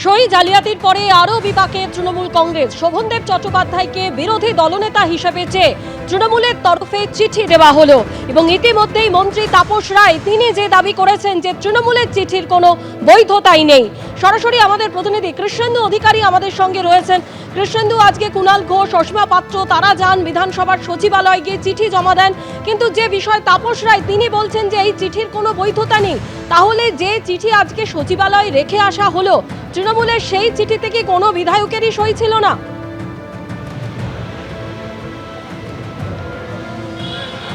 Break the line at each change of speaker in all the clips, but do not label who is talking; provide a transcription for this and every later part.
সই জালিয়াতির পরে আরও বিপাকে তৃণমূল কংগ্রেস। শোভনদেব চট্টোপাধ্যায়কে বিরোধী দলনেতা হিসেবে চেয়ে তৃণমূলের তরফে চিঠি দেওয়া হলো এবং ইতিমধ্যেই মন্ত্রী তাপস রায় তিনি যে দাবি করেছেন যে তৃণমূলের চিঠির কোনো বৈধতাই নেই। সরাসরি আমাদের প্রতিনিধি কৃষ্ণেন্দু অধিকারী আমাদের সঙ্গে রয়েছেন। কৃষ্ণেন্দু, আজকে কুণাল ঘোষ, অসীমা পাত্র তারা যান বিধানসভার সচিবালয়ে গিয়ে চিঠি জমা দেন, কিন্তু যে বিষয় তাপস রায় তিনি বলছেন যে এই চিঠির কোনো বৈধতা নেই। তাহলে যে চিঠি আজকে সচিবালয়ে রেখে আসা হলো, তৃণমূলের সেই চিঠিতে কি কোনো বিধায়কেরই সই ছিল না?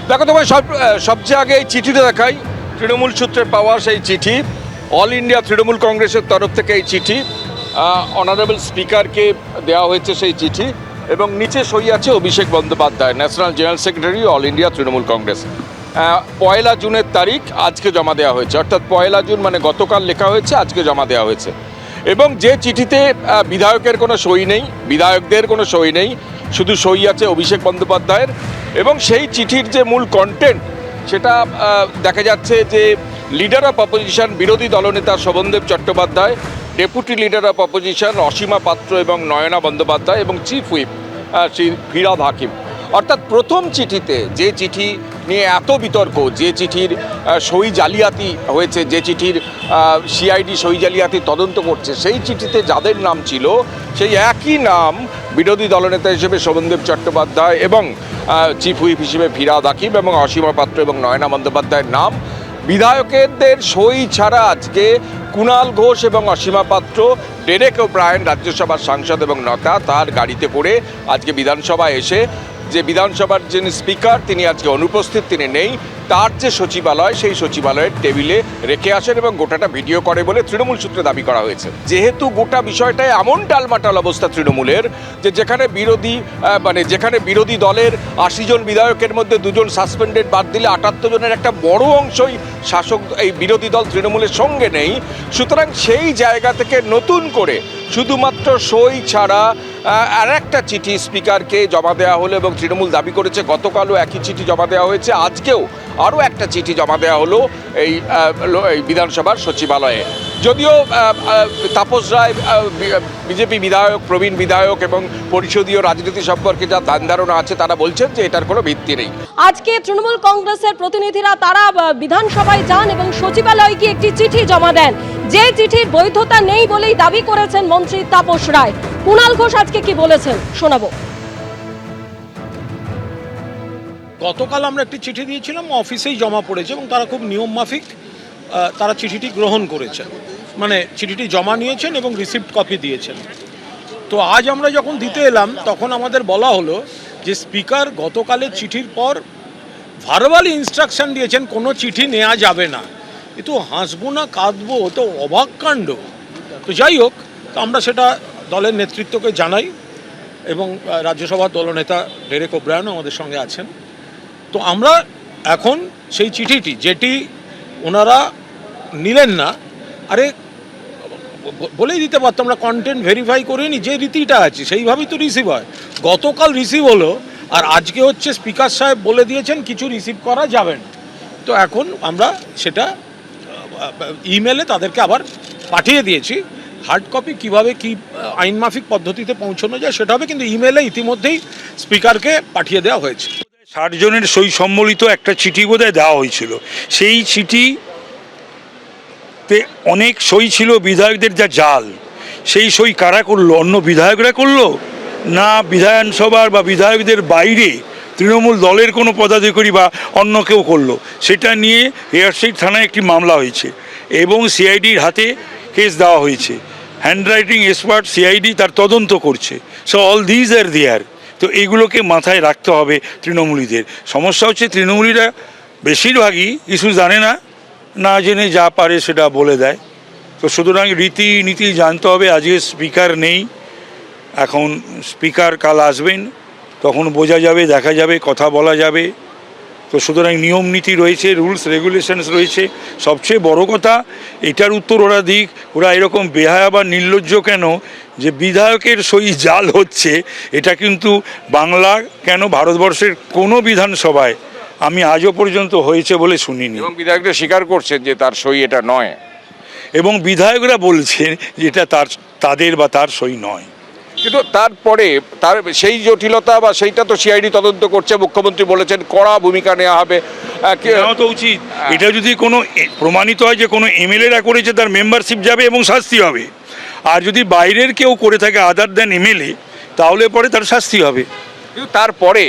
দেখো, তোমার সবচেয়ে আগে এই চিঠিটা দেখাই। তৃণমূল সূত্রে পাওয়া সেই চিঠি, অল ইন্ডিয়া তৃণমূল কংগ্রেসের তরফ থেকে এই চিঠি অনারেবল স্পিকারকে দেওয়া হয়েছে সেই চিঠি, এবং নিচে সই আছে Abhishek Bandyopadhyay, national general secretary, all India Trinamool Congress. 1 জুনের তারিখ আজকে জমা দেওয়া হয়েছে, অর্থাৎ 1 জুন মানে গতকাল লেখা হয়েছে, আজকে জমা দেওয়া হয়েছে। এবং যে চিঠিতে বিধায়কের কোনো সই নেই, বিধায়কদের কোনো সই নেই, শুধু সই আছে অভিষেক বন্দ্যোপাধ্যায়ের। এবং সেই চিঠির যে মূল কন্টেন্ট সেটা দেখা যাচ্ছে যে লিডার অফ অপোজিশন, বিরোধী দলনেতা Sovandeb Chattopadhyay, deputy leader of opposition Asima Patra এবং নয়না বন্দ্যোপাধ্যায় এবং চিফ হুইপ শ্রী ফিরহাদ হাকিম। অর্থাৎ প্রথম চিঠিতে, যে চিঠি নিয়ে এত বিতর্ক, যে চিঠির সই জালিয়াতি হয়েছে, যে চিঠির সিআইডি সই জালিয়াতি তদন্ত করছে, সেই চিঠিতে যাদের নাম ছিল সেই একই নাম বিরোধী দলনেতা হিসেবে শোভনদেব চট্টোপাধ্যায় এবং চিফ হুইপ হিসেবে ফিরহাদ হাকিম এবং অসীমা পাত্র এবং নয়না বন্দ্যোপাধ্যায়ের নাম। বিধায়কের সই ছাড়া আজকে কুণাল ঘোষ এবং অসীমা পাত্র, ডেরেক ওব্রায়েন রাজ্যসভার সাংসদ এবং নেতা, তার গাড়িতে করে আজকে বিধানসভায় এসে, যে বিধানসভার যিনি স্পিকার তিনি আজকে অনুপস্থিত, তিনি নেই, তার যে সচিবালয় সেই সচিবালয়ের টেবিলে রেখে আসেন এবং গোটাটা ভিডিও করে বলে তৃণমূল সূত্রে দাবি করা হয়েছে। যেহেতু গোটা বিষয়টায় এমন টালমাটাল অবস্থা তৃণমূলের, যে যেখানে বিরোধী দলের 80 জন বিধায়কের মধ্যে 2 জন সাসপেন্ডেড বাদ দিলে 78 জনের একটা বড় অংশই শাসক এই বিরোধী দল তৃণমূলের সঙ্গে নেই। সুতরাং সেই জায়গা থেকে নতুন করে শুধুমাত্র সই ছাড়া আর একটা চিঠি স্পিকারকে জমা দেওয়া হলো এবং তৃণমূল দাবি করেছে গতকালও একই চিঠি জমা দেওয়া হয়েছে, আজকেও আরও একটা চিঠি জমা দেওয়া হলো এই বিধানসভার সচিবালয়ে। যদিও তাপস রায় বিজেপি বিধায়ক, প্রবীণ বিধায়ক এবং পরিষদীয় রাজনীতি সম্পর্কে যা ধ্যান ধারণা আছে, তারা বলছেন যে এটার কোনো ভিত্তি নেই।
আজকে তৃণমূল কংগ্রেসের প্রতিনিধিরা তারা বিধানসভায় যান এবং সচিবালয়ে গিয়ে একটি চিঠি জমা দেন, যে চিঠির বৈধতা নেই বলেই দাবি করেছেন মন্ত্রী তাপস রায়। কুণাল ঘোষ আজকে কি বলেছেন শোনাবো।
গতকাল আমরা একটি চিঠি দিয়েছিলাম, অফিসেই জমা পড়েছে এবং তারা খুব নিয়ম মাফিক তারা চিঠিটি গ্রহণ করেছেন, মানে চিঠিটি জমা নিয়েছেন এবং রিসিপ্ট কপি দিয়েছেন। তো আজ আমরা যখন দিতে এলাম তখন আমাদের বলা হলো যে স্পিকার গতকালের চিঠির পর ভার্বালি ইনস্ট্রাকশন দিয়েছেন কোনো চিঠি নেওয়া যাবে না। কিন্তু হাসবো না কাঁদবো, তো অবাক কাণ্ড। তো যাই হোক, তো আমরা সেটা দলের নেতৃত্বকে জানাই এবং রাজ্যসভার দলনেতা ডেরেক ওব্রায়েনও আমাদের সঙ্গে আছেন। তো আমরা এখন সেই চিঠিটি, যেটি ওনারা নিলেন না, আরে বলেই দিতে পারতাম, আমরা কন্টেন্ট ভেরিফাই করিনি, যে রীতিটা আছে সেইভাবেই তো রিসিভ হয়। গতকাল রিসিভ হলো আর আজকে হচ্ছে স্পিকার সাহেব বলে দিয়েছেন কিছু রিসিভ করা যাবে না। তো এখন আমরা সেটা ইমেলে তাদেরকে আবার পাঠিয়ে দিয়েছি। হার্ড কপি কীভাবে কী আইনমাফিক পদ্ধতিতে পৌঁছানো যায় সেটা হবে, কিন্তু ইমেলে ইতিমধ্যেই স্পিকারকে পাঠিয়ে দেওয়া হয়েছে।
60 জনের সই সম্বলিত একটা চিঠি বোধহয় দেওয়া হয়েছিল। সেই চিঠিতে অনেক সই ছিল বিধায়কদের, যা জাল। সেই সই কারা করলো? অন্য বিধায়করা করলো, না বিধানসভার বা বিধায়কদের বাইরে তৃণমূল দলের কোনো পদাধিকারী বা অন্য কেউ করলো? সেটা নিয়ে হেয়ারস্ট্রিট থানায় একটি মামলা হয়েছে এবং সিআইডির হাতে কেস দেওয়া হয়েছে। হ্যান্ডরাইটিং এক্সপার্ট সিআইডি তার তদন্ত করছে। সো অল দিজ আর দেয়ার। তো এইগুলোকে মাথায় রাখতে হবে তৃণমূলীদের। সমস্যা হচ্ছে তৃণমূলীরা বেশিরভাগই কিছু জানে না, না জেনে যা পারে সেটা বলে দেয়। তো সুতরাং রীতিনীতি জানতে হবে। আজকে স্পিকার নেই, এখন স্পিকার কাল আসবেন, তখন বোঝা যাবে, দেখা যাবে, কথা বলা যাবে। তো সুতরাং নিয়ম নীতি রয়েছে, রুলস রেগুলেশনস রয়েছে। সবচেয়ে বড় কথা, এটার উত্তর ওরা দিক। ওরা এরকম বেহায়া বা নির্লজ্জ কেন যে বিধায়কের সই জাল হচ্ছে? এটা কিন্তু বাংলা কেন ভারতবর্ষের কোনো বিধানসভায় আমি আজও পর্যন্ত হয়েছে বলে শুনিনি।
এবং বিধায়করা স্বীকার করছেন যে তার সই এটা নয়।
এবং বিধায়করা বলছেন যে এটা তাদের বা তার সই নয়।
কিন্তু তারপরে তার সেই জটিলতা বা সেইটা তো সিআইডি তদন্ত করছে, মুখ্যমন্ত্রী বলেছেন কড়া ভূমিকা নেওয়া হবে।
নেওয়া তো উচিত। এটা যদি কোনো প্রমাণিত হয় যে কোনো এমএলএরা করেছে, তার মেম্বারশিপ যাবে এবং শাস্তি হবে। আর যদি বাইরের কেউ করে থাকে আদার দেন এমএলএ, তাহলে পরে তার শাস্তি হবে।
কিন্তু তারপরে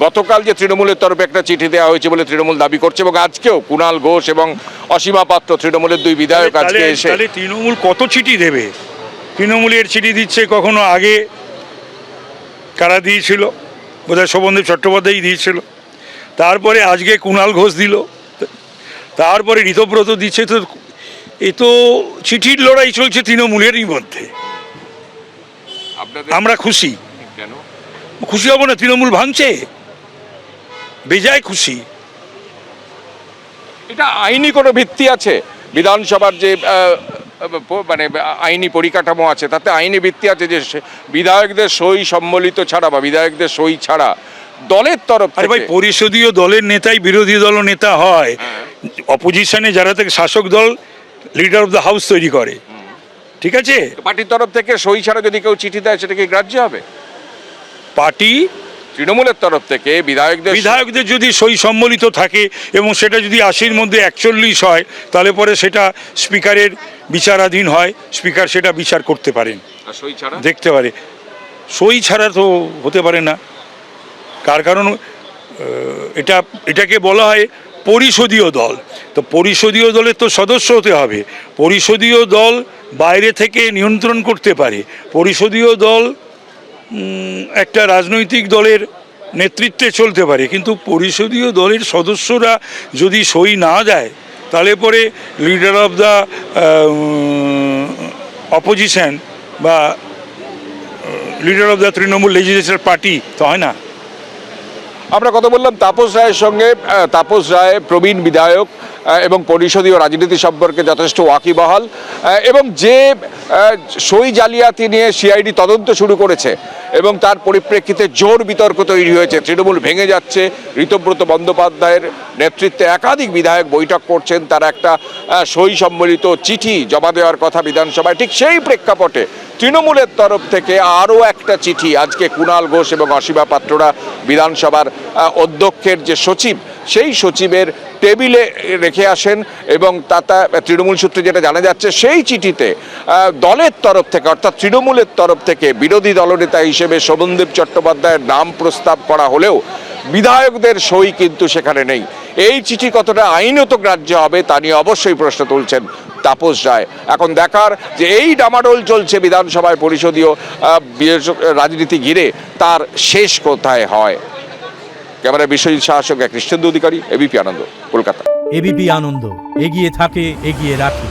গতকাল যে তৃণমূলের তরফে একটা চিঠি দেওয়া হয়েছে বলে তৃণমূল দাবি করছে, এবং আজকেও কুণাল ঘোষ এবং অসীমা পাত্র তৃণমূলের দুই বিধায়ক আজকে এসে,
তাহলে তৃণমূল কত চিঠি দেবে? তৃণমূলের চিঠি দিচ্ছে, কখনো আগে কারা দিয়েছিল, বোধহয় শোভনদেব চট্টোপাধ্যায় দিয়েছিল, তারপরে আজকে কুণাল ঘোষ দিল, তারপরে ঋতব্রত দিচ্ছে। তো এ তো চিঠির লড়াই চলছে তৃণমূলেরই মধ্যে। আমরা খুশি
কেন
খুশি হব না? তৃণমূল ভাঙছে, বেজায় খুশি।
এটা আইনি কোনো ভিত্তি আছে? বিধানসভার যে মানে আইনি পরিকাঠামো আছে, তাতে আইনি ভিত্তি আছে যে বিধায়কদের সই সম্মিলিত ছাড়া বা বিধায়কদের সই ছাড়া দলের তরফ
আরে ভাই,
থেকে?
পরিষদীয় দলের নেতাই বিরোধী দল নেতা হয়। অপোজিশনে যারা থেকে শাসক দল লিডার অফ দ্য হাউস তৈরি করে, ঠিক আছে?
পার্টির তরফ থেকে সই ছাড়া যদি কেউ চিঠি দেয় সেটা কি গ্রাহ্য হবে?
পার্টি
তৃণমূলের তরফ থেকে বিধায়কদের
যদি সই সম্মিলিত থাকে এবং সেটা যদি 80-র মধ্যে 41 হয়, তাহলে পরে সেটা স্পিকারের বিচারাধীন হয়, স্পিকার সেটা বিচার করতে পারেন,
সই ছাড়া
দেখতে পারে। সই ছাড়া তো হতে পারে না। কারণ এটাকে বলা হয় পরিষদীয় দল। তো পরিষদীয় দলের তো সদস্য হতে হবে। পরিষদীয় দল বাইরে থেকে নিয়ন্ত্রণ করতে পারে। পরিষদীয় দল একটা রাজনৈতিক দলের নেতৃত্বে চলতে পারে, কিন্তু পরিষদীয় দলের সদস্যরা যদি সই না দেয়, তাহলে পরে লিডার অফ দ্য অপোজিশন বা leader of the Trinamool legislature party তো হয় না।
আমরা কথা বললাম তাপস রায়ের সঙ্গে। তাপস রায় প্রবীণ বিধায়ক এবং পরিষদীয় রাজনীতি সম্পর্কে যথেষ্ট ওয়াকিবহাল, এবং যে সই জালিয়াতি নিয়ে সিআইডি তদন্ত শুরু করেছে এবং তার পরিপ্রেক্ষিতে জোর বিতর্ক তৈরি হয়েছে। তৃণমূল ভেঙে যাচ্ছে, ঋতব্রত বন্দ্যোপাধ্যায়ের নেতৃত্বে একাধিক বিধায়ক বৈঠক করছেন, তার একটা সই সম্মিলিত চিঠি জমা দেওয়ার কথা বিধানসভায়। ঠিক সেই প্রেক্ষাপটে তৃণমূলের তরফ থেকে আরও একটা চিঠি আজকে কুণাল ঘোষ এবং অসীমা পাত্ররা বিধানসভার অধ্যক্ষের যে সচিব, সেই সচিবের টেবিলে রেখে আসেন, এবং তাতে তৃণমূল সূত্রে যেটা জানা যাচ্ছে, সেই চিঠিতে দলের তরফ থেকে অর্থাৎ তৃণমূলের তরফ থেকে বিরোধী দলনেতা হিসেবে শোভনদেব চট্টোপাধ্যায়ের নাম প্রস্তাব করা হলেও বিধায়কদের সই কিন্তু সেখানে নেই। এই চিঠি কতটা আইনত গ্রাহ্য হবে তা নিয়ে অবশ্যই প্রশ্ন তুলছেন তাপস রায়। এখন দেখার যে এই ডামাডোল চলছে বিধানসভায় পরিষদীয় রাজনীতি ঘিরে, তার শেষ কোথায় হয়। ক্যামেরায় বিশ্বজিৎ সাহার সঙ্গে কৃষ্ণেন্দু অধিকারী, এবিপি আনন্দ, কলকাতা।
এবিপি আনন্দ, এগিয়ে থাকে, এগিয়ে রাখে।